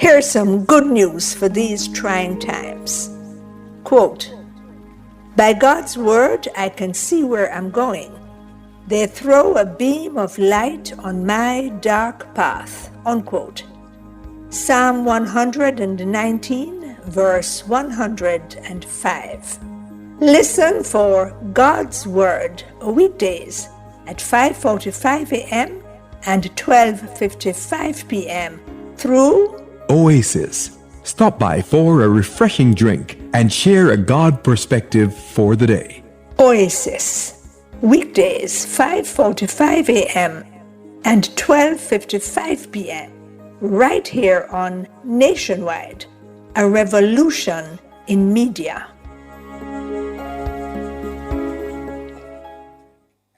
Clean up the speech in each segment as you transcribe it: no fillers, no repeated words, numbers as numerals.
Here's some good news for these trying times. Quote, "By God's word, I can see where I'm going. They throw a beam of light on my dark path." Unquote. Psalm 119, verse 105. Listen for God's Word weekdays at 5:45 a.m. and 12:55 p.m. through Oasis. Stop by for a refreshing drink and share a God perspective for the day. Oasis, weekdays 5:45 a.m. and 12:55 p.m. right here on Nationwide, a revolution in media.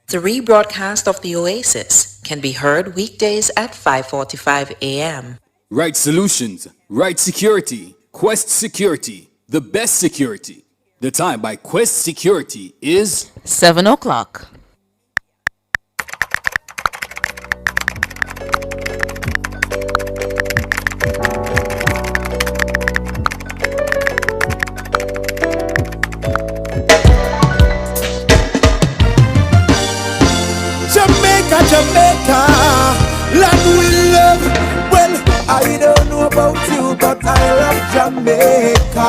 The rebroadcast of the Oasis can be heard weekdays at 5:45 a.m. Right solutions, right security. Quest Security, the best security. The time by Quest Security is 7 o'clock. Jamaica, Jamaica, land we love. Well, I don't know about you, but I love Jamaica.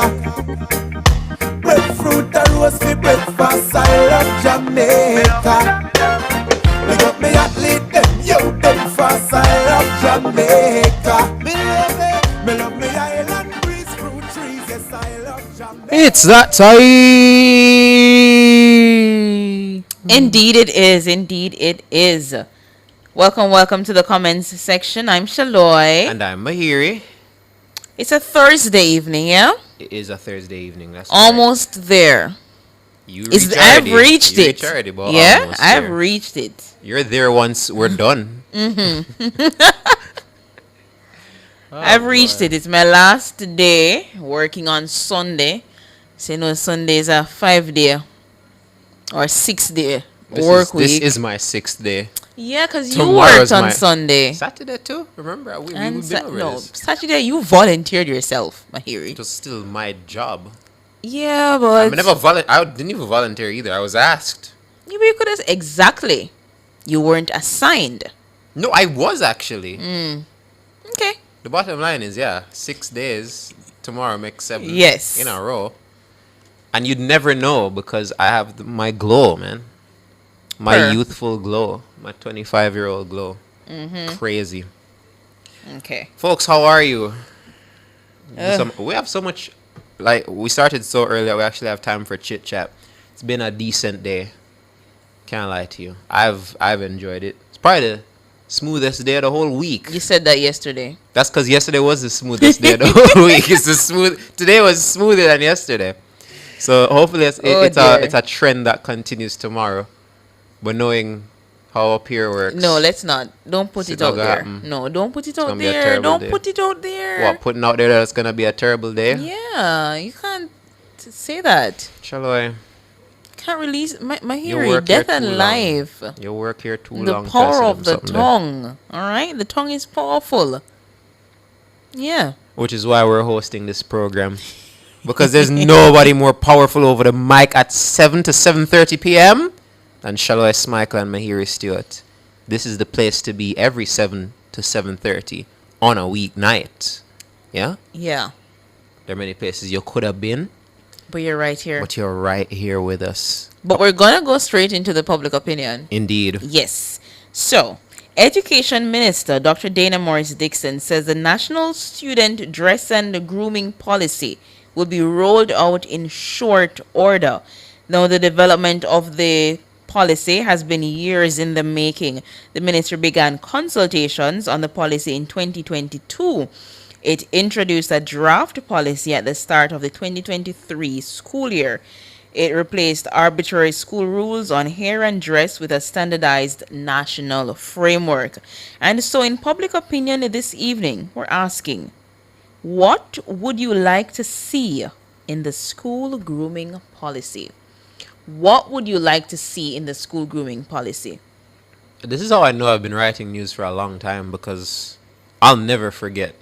Breadfruit and roasty breakfast, I love Jamaica. Big up me athlete, them yo, them fast, I love Jamaica. Me love me island breeze, fruit trees, yes, I love Jamaica. It's that time. Indeed it is. Indeed it is. Welcome to the comments section. I'm Shaloy. And I'm Mahiri. It's a Thursday evening, yeah? It is a Thursday evening. That's almost right. there. I've reached it. Yeah, I've reached it. You're there once we're done. I've reached it. It's my last day working on Sunday. So you know Sunday is a 5-day or 6-day work week. This is my 6th day. Yeah, because you worked on Sunday. Saturday too. Remember, we've been over this. Saturday you volunteered yourself, Mahiri. It was still my job. Yeah, but I didn't even volunteer either. I was asked. Yeah, but you could have exactly. You weren't assigned. No, I was actually. Okay. The bottom line is, 6 days. Tomorrow makes 7. Yes. In a row. And you'd never know because I have my glow, man. My youthful glow. My 25-year-old glow. Crazy. Okay. Folks, how are you? We have so much... Like, we started so early that we actually have time for chit-chat. It's been a decent day. Can't lie to you. I've enjoyed it. It's probably the smoothest day of the whole week. You said that yesterday. That's because yesterday was the smoothest day of the whole week. Today was smoother than yesterday. So hopefully it's a trend that continues tomorrow. But knowing how up here works. No, let's not. Don't put it out there. No, don't put it out there. Don't put it out there. What, putting out there that it's going to be a terrible day? Yeah, you can't say that. Shall I? Can't release my hearing. Death and life. You work here too long. The power of the tongue. All right? The tongue is powerful. Yeah. Which is why we're hosting this program. Because there's nobody more powerful over the mic at 7 to 7:30 p.m. than Shaloy Smichael and Mahiri Stewart. This is the place to be every 7 to 7:30 on a weeknight. Yeah? Yeah. There are many places you could have been. But you're right here. But you're right here with us. But we're going to go straight into the public opinion. Indeed. Yes. So, Education Minister Dr. Dana Morris Dixon says the National Student Dress and Grooming Policy will be rolled out in short order. Now, the development of the policy has been years in the making. The ministry began consultations on the policy in 2022. It introduced a draft policy at the start of the 2023 school year. It replaced arbitrary school rules on hair and dress with a standardized national framework. And so in public opinion this evening, we're asking, what would you like to see in the school grooming policy? What would you like to see in the school grooming policy? This is how I know I've been writing news for a long time, because I'll never forget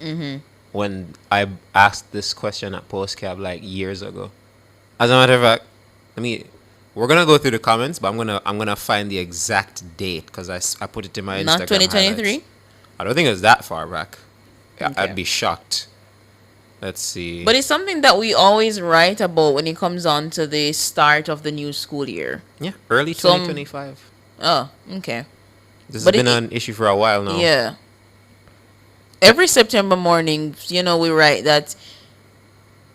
when I asked this question at Postcab like years ago. As a matter of fact, we're gonna go through the comments, but I'm gonna find the exact date because I put it in my Not Instagram 2023? highlights. I don't think it was that far back. Yeah, Okay. I'd be shocked. Let's see. But it's something that we always write about when it comes on to the start of the new school year. Yeah, early Some- 2025. Oh, okay. This but has been it- an issue for a while now. Yeah. Every September morning, we write that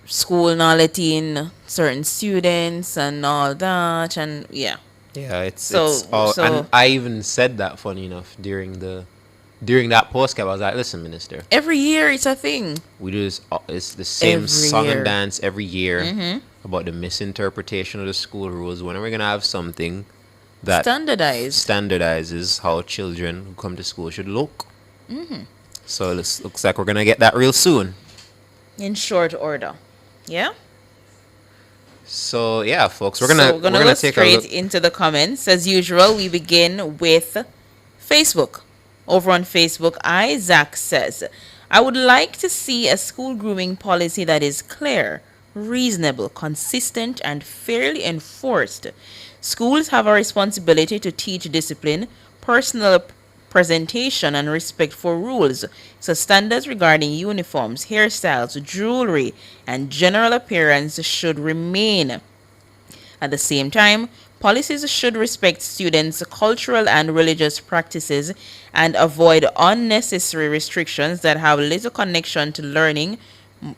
school not letting certain students and all that, and yeah. Yeah, it's So- all, so- and I even said that, funny enough, during that postcap. I was like, listen, minister, Every year it's a thing. we do this. It's the same Every song year. and dance every year Mm-hmm. about the misinterpretation of the school rules. When are we gonna have something that Standardized. standardizes how children who come to school should look? Mm-hmm. So it looks like we're gonna get that real soon. In short order. Yeah? So yeah, folks, we're gonna go take a straight look. into the comments. As usual, we begin with Facebook. Over on Facebook, Isaac says, I would like to see a school grooming policy that is clear, reasonable, consistent, and fairly enforced. Schools have a responsibility to teach discipline, personal presentation, and respect for rules. So standards regarding uniforms, hairstyles, jewelry, and general appearance should remain. At the same time, policies should respect students' cultural and religious practices and avoid unnecessary restrictions that have little connection to learning,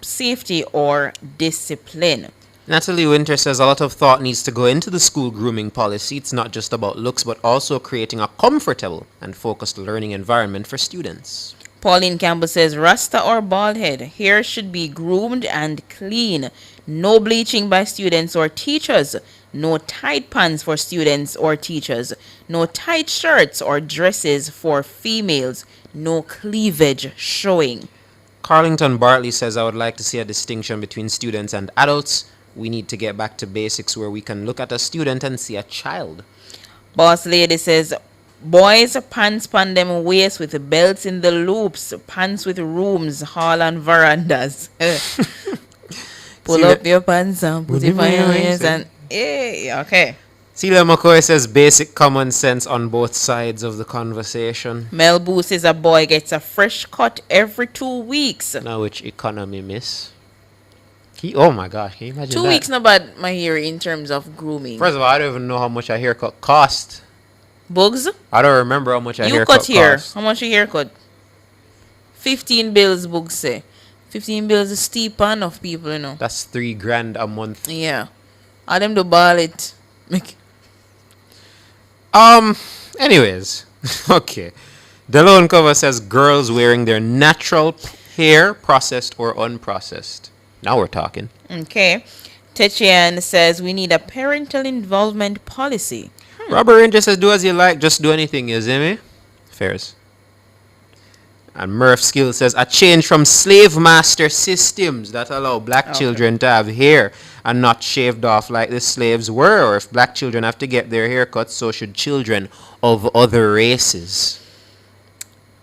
safety, or discipline. Natalie Winter says a lot of thought needs to go into the school grooming policy. It's not just about looks, but also creating a comfortable and focused learning environment for students. Pauline Campbell says, Rasta or bald head, hair should be groomed and clean. No bleaching by students or teachers. No tight pants for students or teachers. No tight shirts or dresses for females. No cleavage showing. Carlington Bartley says, I would like to see a distinction between students and adults. We need to get back to basics where we can look at a student and see a child. Boss Lady says, boys pants pan them waist with belts in the loops, pants with rooms, hall and verandas. Pull See up the- your pants and put it on your waist and okay. Celia McCoy says, basic common sense on both sides of the conversation. Mel Boo says a boy gets a fresh cut every 2 weeks. Now which economy, miss? Oh my gosh, can you imagine 2 that? weeks not bad, my hair, in terms of grooming. First of all, I don't even know how much a haircut cost. Bugs, I don't remember how much a you haircut cut here. cost. How much your haircut? 15 bills, Bugs say. 15 bills is steep on enough people, That's $3,000 a month. Yeah. All them do ball it. Make Anyways, okay. The loan cover says girls wearing their natural hair, processed or unprocessed. Now we're talking. Okay. Techian says we need a parental involvement policy. Robert Ranger says, do as you like, just do anything, you see me? Fairs. And Murph Skill says, a change from slave master systems that allow black children to have hair and not shaved off like the slaves were. Or if black children have to get their hair cut, so should children of other races.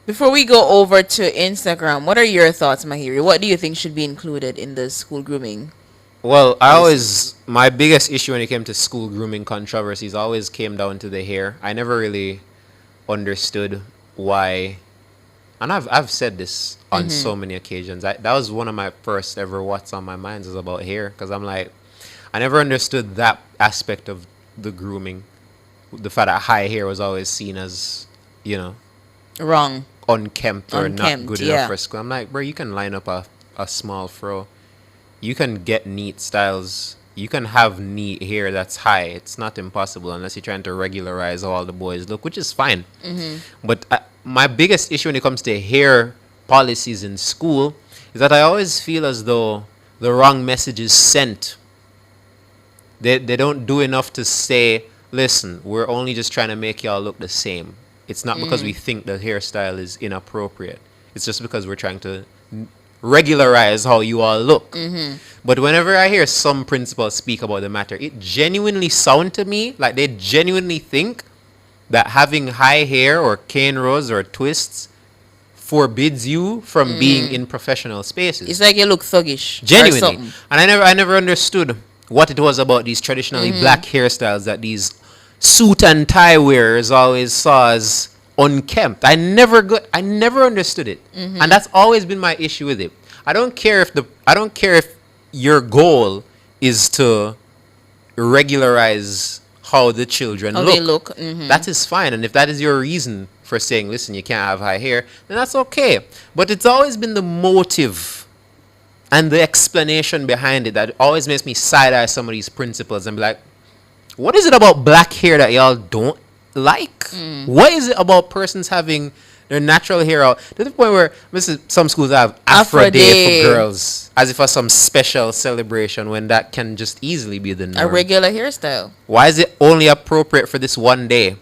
Before we go over to Instagram, what are your thoughts, Mahiri? What do you think should be included in the school grooming? Well, my biggest issue when it came to school grooming controversies always came down to the hair. I never really understood why, and I've said this on so many occasions. That was one of my first ever what's on my mind was about hair, because I'm like, I never understood that aspect of the grooming. The fact that high hair was always seen as, Wrong. unkempt or not Unkempt, good yeah. enough for school. I'm like, bro, you can line up a small fro. You can get neat styles. You can have neat hair that's high. It's not impossible unless you're trying to regularize how all the boys look, which is fine. But my biggest issue when it comes to hair policies in school is that I always feel as though the wrong message is sent. They don't do enough to say, listen, we're only just trying to make y'all look the same. It's not because we think the hairstyle is inappropriate. It's just because we're trying to regularize how you all look. But whenever I hear some principals speak about the matter, it genuinely sounds to me like they genuinely think that having high hair or cane rows or twists forbids you from being in professional spaces. It's like you look thuggish. Or Genuinely. something. And I never understood what it was about these traditionally black hairstyles that these suit and tie wearers always saw as unkempt. I never understood it. And that's always been my issue with it. I don't care if your goal is to regularize how the children How look. they look. Mhm. That is fine. And if that is your reason for saying, listen, you can't have high hair, then that's okay. But it's always been the motive and the explanation behind it that always makes me side-eye some of these principles and be like, what is it about black hair that y'all don't like? What is it about persons having their natural hair out to the point where some schools have Afro Day for girls as if for some special celebration when that can just easily be the norm? A regular hairstyle. Why is it only appropriate for this one day?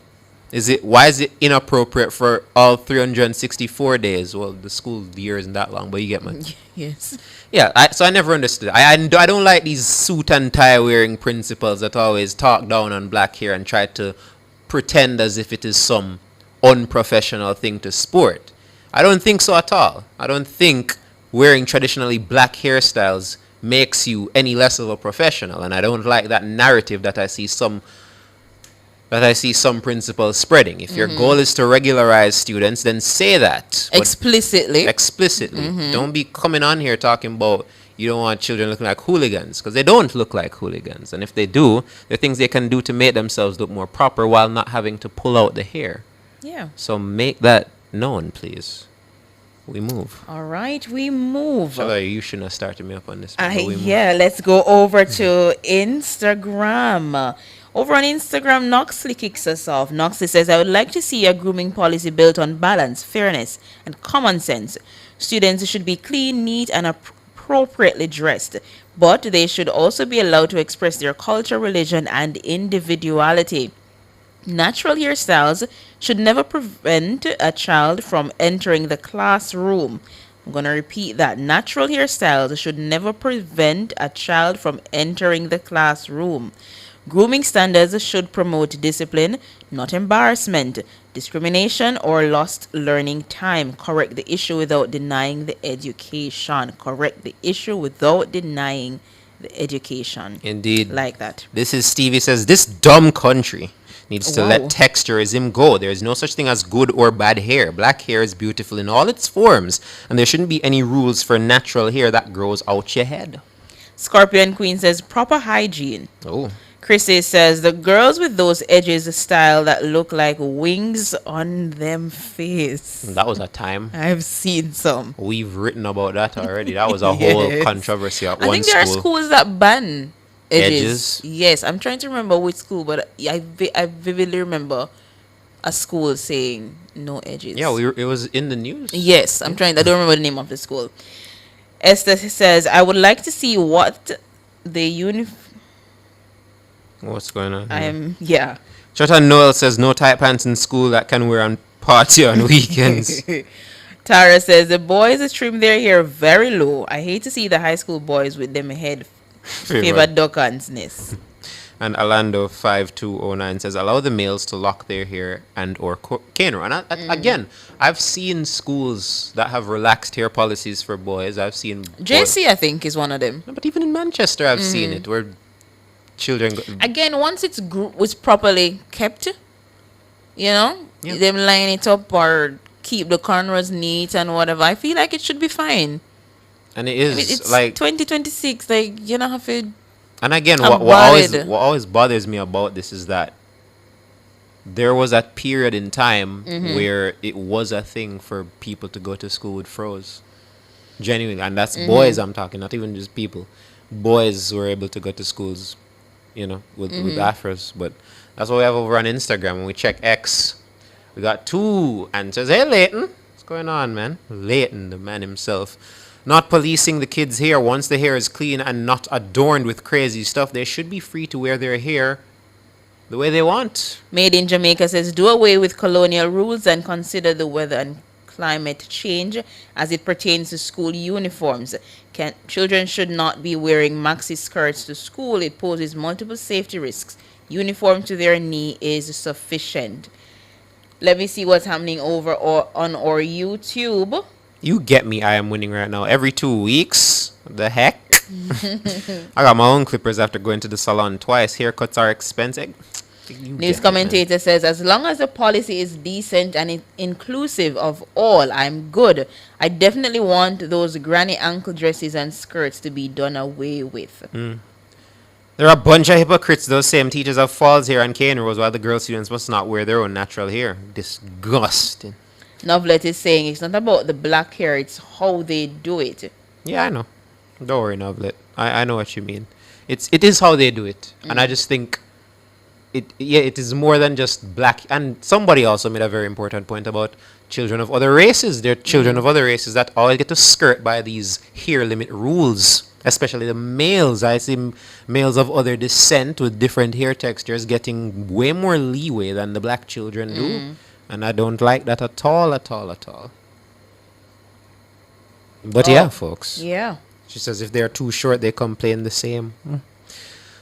Why is it inappropriate for all 364 days? Well, the school year isn't that long, but you get my... Yes. Yeah, so I never understood. I don't like these suit and tie wearing principals that always talk down on black hair and try to pretend as if it is some unprofessional thing to sport. I don't think so at all. I don't think wearing traditionally black hairstyles makes you any less of a professional, and I don't like that narrative that I see some principals spreading. If your goal is to regularize students, then say that. But Explicitly. Don't be coming on here talking about you don't want children looking like hooligans, because they don't look like hooligans. And if they do, there are things they can do to make themselves look more proper while not having to pull out the hair. Yeah. So make that known, please. We move. All right, we move. Shalai, you shouldn't have started me up on this. But we move. Yeah, let's go over to Instagram. Over on Instagram, Noxley kicks us off. Noxley says, I would like to see a grooming policy built on balance, fairness, and common sense. Students should be clean, neat, and appropriately dressed, but they should also be allowed to express their culture, religion, and individuality. Natural hairstyles should never prevent a child from entering the classroom. I'm going to repeat that. Natural hairstyles should never prevent a child from entering the classroom. Grooming standards should promote discipline, not embarrassment, discrimination, or lost learning time. Correct the issue without denying the education. Correct the issue without denying the education. Indeed. Like that. This is Stevie says, this dumb country needs to Wow. let texturism go. There is no such thing as good or bad hair. Black hair is beautiful in all its forms, and there shouldn't be any rules for natural hair that grows out your head. Scorpion Queen says, proper hygiene. Oh. Chrissy says, the girls with those edges style that look like wings on them face. That was a time. I've seen some. We've written about that already. That was a whole Yes. controversy at I one think there are school. schools that ban edges. Edges? Yes, I'm trying to remember which school, but I vividly remember a school saying no edges. Yeah, it was in the news. Yes, I don't remember the name of the school. Esther says, I would like to see what the What's going on? yeah. Chatan Noel says no tight pants in school that can wear on party on weekends. Tara says, the boys trim their hair very low. I hate to see the high school boys with them head favor duckans nest. And Alando 5209 says allow the males to lock their hair and or cane. And again, I've seen schools that have relaxed hair policies for boys. I've seen JC, I think, is one of them. No, but even in Manchester, I've seen it where children. Again, once it's properly kept, them line it up or keep the cornrows neat and whatever, I feel like it should be fine. And it is It's like 2026, like you don't have to. And again, what always bothers me about this is that there was a period in time where it was a thing for people to go to school with froze. Genuinely. And that's boys I'm talking, not even just people. Boys were able to go to schools, with afros. But that's what we have over on Instagram. When we check X, we got 2 answers. Hey, Leighton. What's going on, man? Leighton, the man himself. Not policing the kids' hair. Once the hair is clean and not adorned with crazy stuff, they should be free to wear their hair the way they want. Made in Jamaica says, do away with colonial rules and consider the weather and climate change as it pertains to school uniforms. Children should not be wearing maxi skirts to school. It poses multiple safety risks. Uniform to their knee is sufficient. Let me see what's happening over on our YouTube. You get me. I am winning right now. Every 2 weeks. The heck? I got my own clippers after going to the salon twice. Haircuts are expensive. News commentator says, as long as the policy is decent and inclusive of all, I'm good. I definitely want those granny ankle dresses and skirts to be done away with. There are a bunch of hypocrites. Those same teachers have falls hair and cane rows while the girl students must not wear their own natural hair. Disgusting. Novelet is saying it's not about the black hair, it's how they do it. Yeah, I know. Don't worry, Novelet. I know what you mean. It is how they do it. And I just think it is more than just black. And somebody also made a very important point about children of other races. They're children of other races that always get to skirt by these hair limit rules, especially the males. I see males of other descent with different hair textures getting way more leeway than the black children do. And I don't like that at all, at all, at all. But yeah, folks. Yeah. She says if they're too short, they complain the same.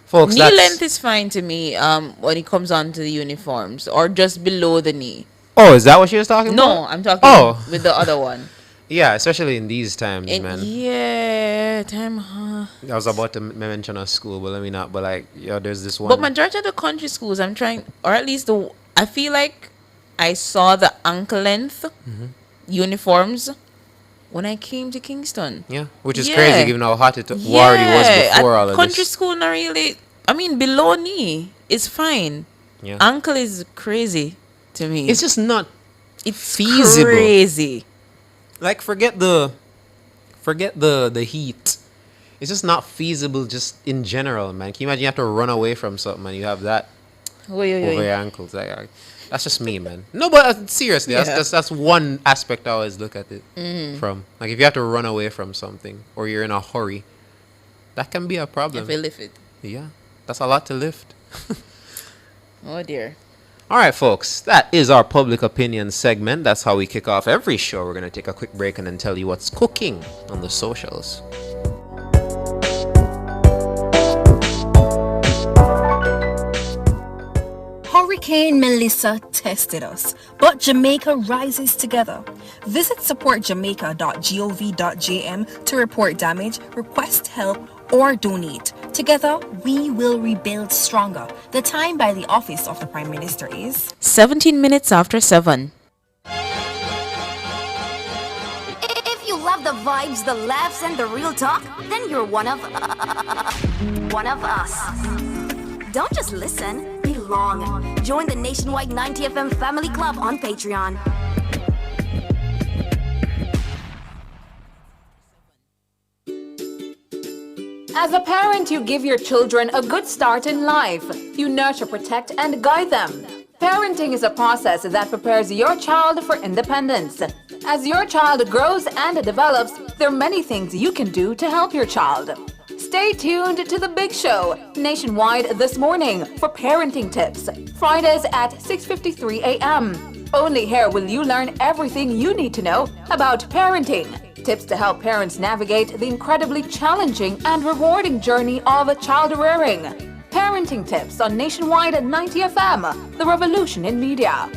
Folks, Knee length is fine to me when it comes on to the uniforms, or just below the knee. Oh, is that what she was talking about? No, I'm talking with the other one. Yeah, especially in these times, man. Yeah, I was about to mention a school, but let me not. But like, there's this one. But majority of the country schools, I'm trying, or at least I feel like I saw the ankle length uniforms when I came to Kingston. Yeah, which is crazy given how hot it already was before all of country this. school, not really. I mean, below knee is fine. Yeah. Ankle is crazy to me. It's just not it's feasible. Crazy. Like forget the heat. It's just not feasible just in general, man. Can you imagine you have to run away from something and you have that over your ankles? That's just me, man. No, but seriously, that's one aspect I always look at it from. Like if you have to run away from something or you're in a hurry, that can be a problem. If you lift it. Yeah, that's a lot to lift. Oh dear. All right, folks, that is our public opinion segment. That's how we kick off every show. We're going to take a quick break and then tell you what's cooking on the socials. Hurricane Melissa tested us, but Jamaica rises together. Visit supportjamaica.gov.jm to report damage, request help, or donate. Together, we will rebuild stronger. The time by the Office of the Prime Minister is 17 minutes after 7. If you love the vibes, the laughs, and the real talk, then you're one of us. Don't just listen, belong. Join the nationwide 90FM Family Club on Patreon. As a parent, you give your children a good start in life. You nurture, protect, and guide them. Parenting is a process that prepares your child for independence. As your child grows and develops, there are many things you can do to help your child. Stay tuned to The Big Show, nationwide this morning, for parenting tips. Fridays at 6:53 a.m. Only here will you learn everything you need to know about parenting. Tips to help parents navigate the incredibly challenging and rewarding journey of child rearing. Parenting tips on Nationwide 90 FM, the revolution in media.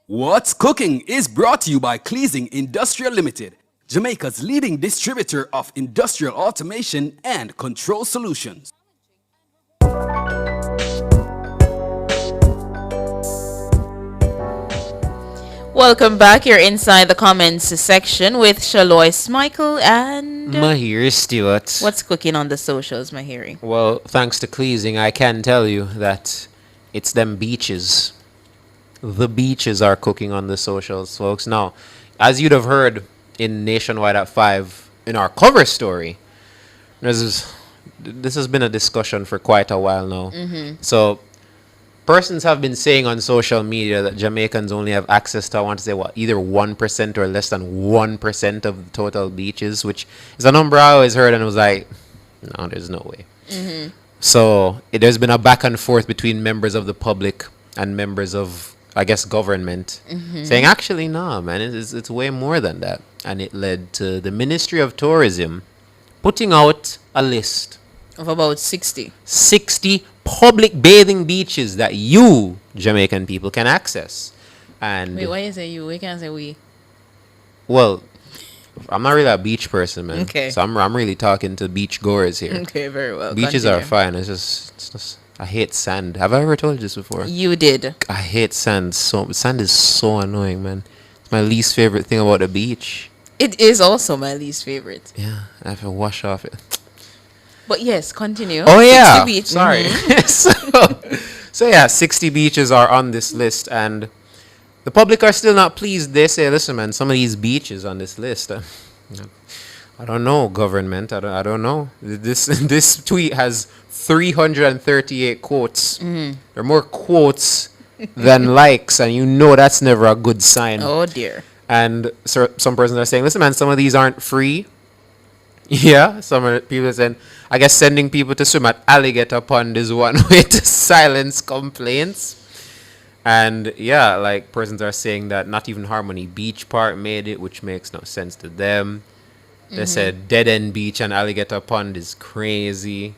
What's Cooking is brought to you by Cleasing Industrial Limited, Jamaica's leading distributor of industrial automation and control solutions. Welcome back. You're inside the comments section with Shalois Michael and Mahir Stewart. What's cooking on the socials, Mahiri? Well, thanks to Cleasing, I can tell you that it's them beaches. The beaches are cooking on the socials, folks. Now, as you'd have heard in Nationwide at 5 in our cover story, this has been a discussion for quite a while now. So persons have been saying on social media that Jamaicans only have access to, I want to say, either 1% or less than 1% of the total beaches, which is a number I always heard and was like, no, there's no way. So there's been a back and forth between members of the public and members of, I guess, government, saying, actually, no, man, it's way more than that. And it led to the Ministry of Tourism putting out a list of about 60 public bathing beaches that you Jamaican people can access. And Wait, why you say you? We can't say we. well, I'm not really a beach person, man. Okay. So I'm really talking to beach goers here. Okay, very well. Beaches Continue. are fine. It's just I hate sand. Have I ever told you this before? You did. I hate sand. Sand is so annoying, man. It's my least favorite thing about the beach. It is also my least favorite. Yeah, I have to wash off it. But yes, continue. Oh 60 yeah, beach. sorry. So yeah, 60 beaches are on this list, and the public are still not pleased. They say, "Listen, man, some of these beaches on this list, I don't know, government. I don't know. This tweet has 338 quotes. There are more quotes than likes, and you know that's never a good sign. Oh dear. And so some persons are saying, "Listen, man, some of these aren't free." Yeah, some of the people are saying, I guess sending people to swim at Alligator Pond is one way to silence complaints. And yeah, like persons are saying that not even Harmony Beach Park made it, which makes no sense to them. They said Dead End Beach and Alligator Pond is crazy.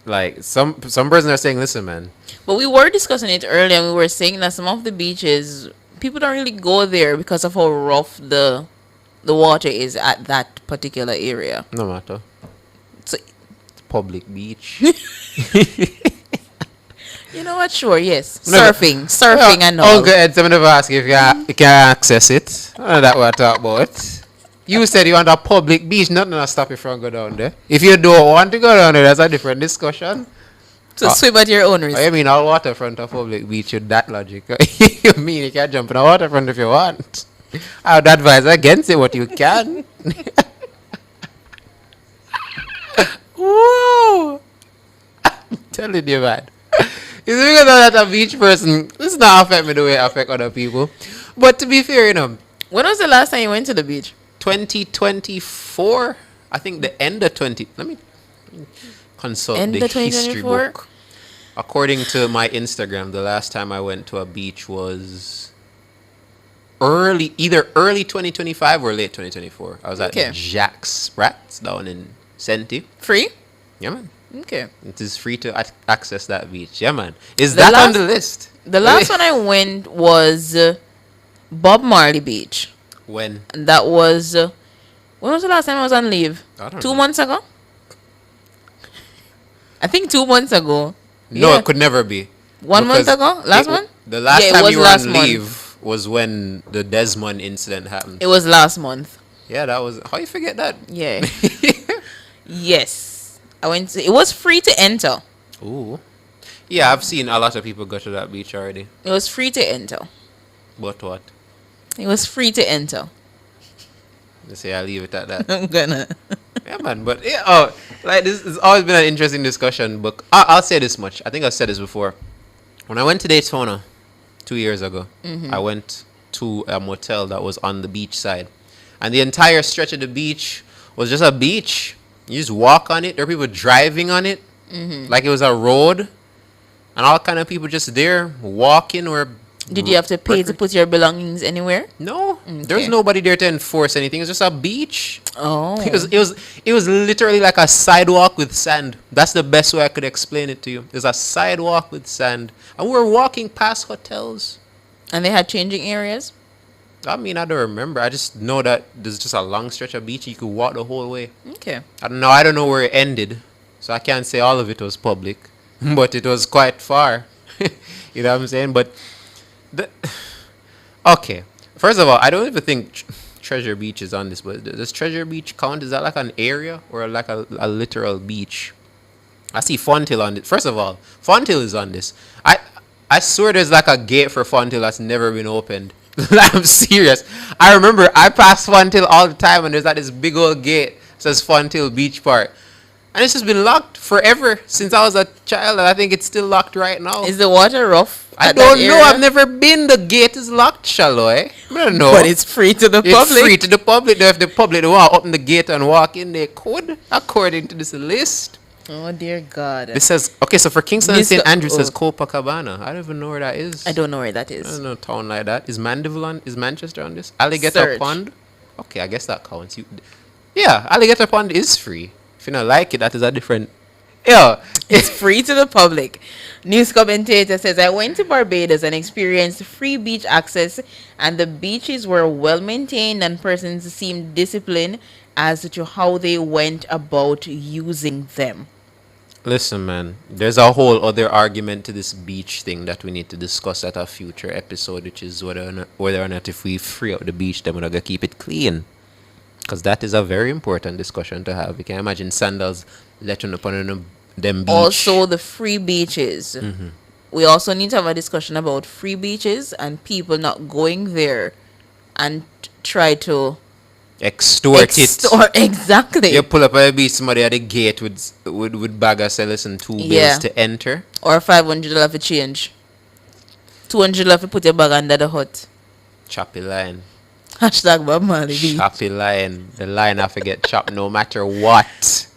Like some persons are saying, listen, man. But we were discussing it earlier, and we were saying that some of the beaches, people don't really go there because of how rough the water is at that particular area. No matter. So, It's public beach. you know what? Sure, yes. No, Surfing and all. Uncle Ed, someone never ask if you can access it. I know that what I talk about. You said you want a public beach. Nothing to stop you from go down there. If you don't want to go down there, that's a different discussion. So swim at your own risk. I mean, all waterfront of public beach with that logic. You mean you can jump in a waterfront if you want? I would advise against it, what you can. Whoa! I'm telling you, man. It's because I'm not a beach person. This not affect me the way it affect other people. But to be fair, you know. When was the last time you went to the beach? 2024? I think the end of 20... Let me consult End the of history 2024? book. According to my Instagram, the last time I went to a beach was either early 2025 or late 2024. I was at Okay. Jack's Sprats down in Senti. Free? Yeah, man. Okay. It is free to access that beach. Yeah, man. Is The that on last- the list? The last one I went was Bob Marley Beach. When? And that was... when was the last time I was on leave? I don't 2 know. months ago? I think 2 months ago. No, Yeah. it could never be. 1 month Because ago? Last it- month? The last Yeah, it time was you were last on month. leave was when the Desmond incident happened. It was last month. Yeah, that was... How you forget that? Yeah. Yes. I went to... It was free to enter. Ooh. Yeah, I've seen a lot of people go to that beach already. It was free to enter. But what? It was free to enter. They say I'll leave it at that. I'm gonna... Yeah, man. But yeah, like this has always been an interesting discussion. But I'll say this much. I think I've said this before. When I went to Daytona 2 years ago, I went to a motel that was on the beach side, and the entire stretch of the beach was just a beach. You just walk on it. There were people driving on it, like it was a road, and all kind of people just there walking or. Did you have to pay to put your belongings anywhere? No, there was nobody there to enforce anything. It was just a beach. Oh. It was literally like a sidewalk with sand. That's the best way I could explain it to you. There's a sidewalk with sand, and we were walking past hotels. And they had changing areas? I mean, I don't remember. I just know that there's just a long stretch of beach. You could walk the whole way. Okay. I don't know where it ended, so I can't say all of it was public, but it was quite far. You know what I'm saying? But okay. First of all, I don't even think Treasure Beach is on this, but does Treasure Beach count? Is that like an area or like a literal beach? I see Fonthill on it. First of all, Fonthill is on this. I swear there's like a gate for Fonthill that's never been opened. I'm serious. I remember I pass Fonthill all the time, and there's like this big old gate that says Fonthill Beach Park. And it's just been locked forever since I was a child, and I think it's still locked right now. Is the water rough? I at don't that know. area? I've never been. The gate is locked, shall I? I don't know. But it's free to the It's public. free to the public. Though if the public want to open the gate and walk in, they could, according to this list. Oh, dear God. This says, okay, so for Kingston and St. Mr. Andrews, says Oh. Copacabana. I don't even know where that is. I don't know where that I is. don't know a town like that. Is Mandeville on? Is Manchester on this? Alligator Search. Pond? Okay, I guess that counts. Yeah, Alligator Pond is free. If you don't like it, that is a different Yeah. It's free to the public. News commentator says, I went to Barbados and experienced free beach access, and the beaches were well maintained and persons seemed disciplined as to how they went about using them. Listen, man, there's a whole other argument to this beach thing that we need to discuss at a future episode, which is whether or not if we free up the beach, then we're going to keep it clean. Because that is a very important discussion to have. You can imagine sandals letting upon them beach. Also, the free beaches. We also need to have a discussion about free beaches and people not going there and try to extort it. Exactly. You pull up at the beach, somebody at the gate with bag of sellers and 2 bills to enter. Or $500 for change. $200 for put your bag under the hut. Choppy line. Hashtag Bob Marley. Choppy line. The line have to get chopped no matter what.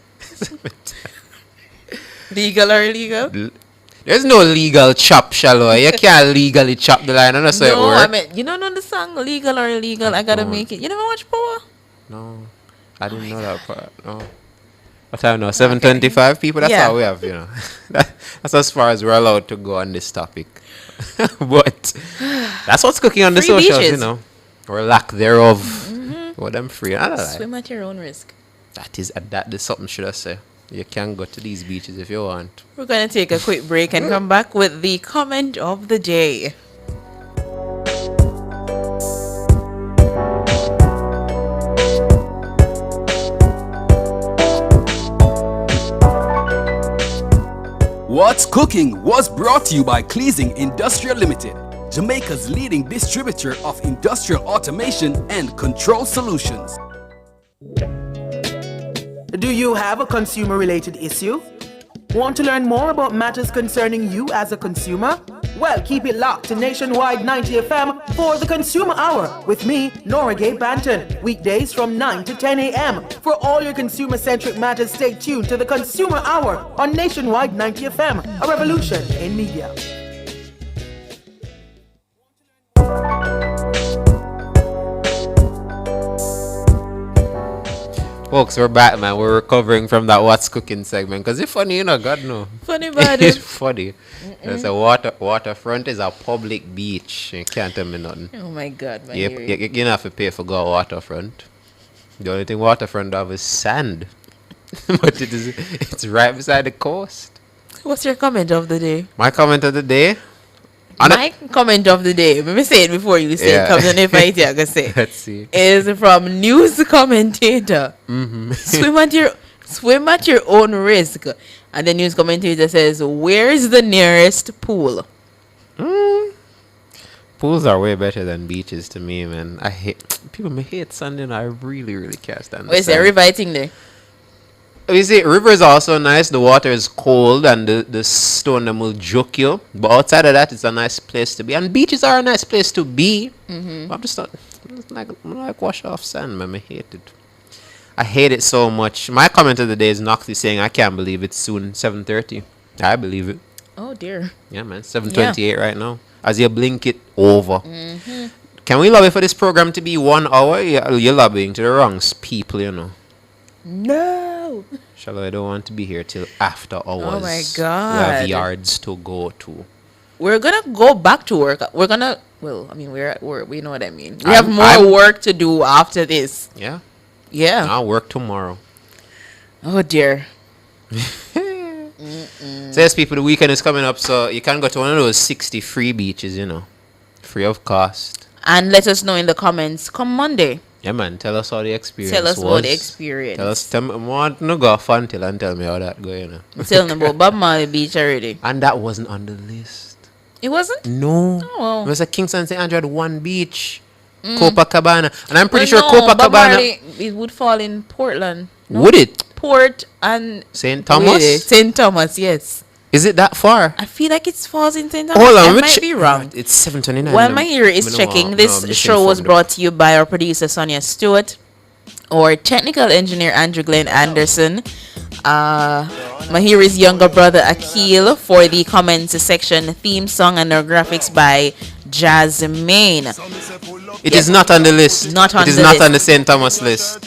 Legal or illegal? There's no legal chop, Shallow. You can't legally chop the line. That's how it works. I mean, you don't know the song Legal or Illegal? I gotta make it. You never watch Power? No. I didn't know that part. No. What time now? 7:25 people? That's all we have, you know. That's as far as we're allowed to go on this topic. But that's what's cooking on the free socials, beaches. you know. Or lack thereof. Well, them free. I don't know. Swim at your own risk. That is something should I say. You can go to these beaches if you want. We're going to take a quick break and come back with the comment of the day. What's Cooking was brought to you by Cleasing Industrial Limited, Jamaica's leading distributor of industrial automation and control solutions. Do you have a consumer-related issue? Want to learn more about matters concerning you as a consumer? Well, keep it locked to Nationwide 90 FM for the Consumer Hour with me, Nora Gay Banton. Weekdays from 9 to 10 a.m. For all your consumer-centric matters, stay tuned to the Consumer Hour on Nationwide 90 FM, a revolution in media. Folks, we're back, man. We're recovering from that What's Cooking segment. Because it's funny, you know, God no. Funny about It's it. funny. There's a waterfront is a public beach. You can't tell me nothing. Oh my God, my You don't have to pay for go waterfront. The only thing waterfront have is sand. But it's right beside the coast. What's your comment of the day? My comment of the day? My comment of the day, let me say it before you say it, comes on if I can say. Let's see. Is from news commentator. Swim at your own risk. And the news commentator says, where's the nearest pool? Pools are way better than beaches to me, man. I hate sand, and I really, really can't stand Where's the riveting there? You see, river is also nice. The water is cold and the stone them will joke you. But outside of that, it's a nice place to be. And beaches are a nice place to be. But I'm just not like wash off sand, man. I hate it. I hate it so much. My comment of the day is Noxley saying, I can't believe it's soon 7:30. I believe it. Oh dear. Yeah, man. 7:28 right now. As you blink it over. Can we lobby for this program to be 1 hour? You're lobbying to the wrong people, you know. No. Shallow, I don't want to be here till after hours. Oh my We God. have yards to go to. We're gonna go back to work. We're at work. We know what I mean. We have more work to do after this. Yeah. Yeah. I'll work tomorrow. Oh dear. Says people, the weekend is coming up, so you can go to one of those 60 free beaches, you know. Free of cost. And let us know in the comments come Monday. Yeah, man. Tell us how the experience Tell us was. about the experience. Tell me, I want to go fun till and tell me how that go, you know. Tell them about Bob Marley Beach already. And that wasn't on the list. It wasn't? No. Oh. It was a Kingston St. Andrew had one beach. Copacabana. And I'm pretty Well, sure no, Bob Copacabana... Marley, it would fall in Portland. No? Would it? Port and... St. Thomas? St. Thomas, yes. Is it that far? I feel like it falls in St. Thomas. Hold on, I might be wrong. It's 7:29. While my ear is checking, this show was brought to you by our producer Sonia Stewart, our technical engineer Andrew Glenn Anderson, Mahiri's younger brother Akil for the comments section, theme song and our graphics by Jasmine. It is not on the list. Not on it is the not list. on the St. Thomas list.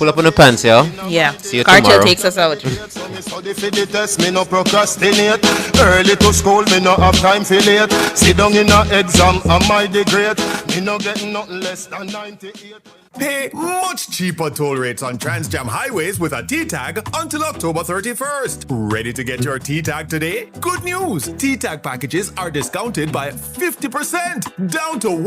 Pull up on the pants, yo. Yeah. See you Cartel tomorrow. takes us out. Study for the test, me no procrastinate. Early to school, me no have time for late. Sit down in a exam, am I the great? Me no getting nothing less than 98. Pay much cheaper toll rates on Transjam highways with a T-Tag until October 31st. Ready to get your T-Tag today? Good news! T-Tag packages are discounted by 50%, down to 1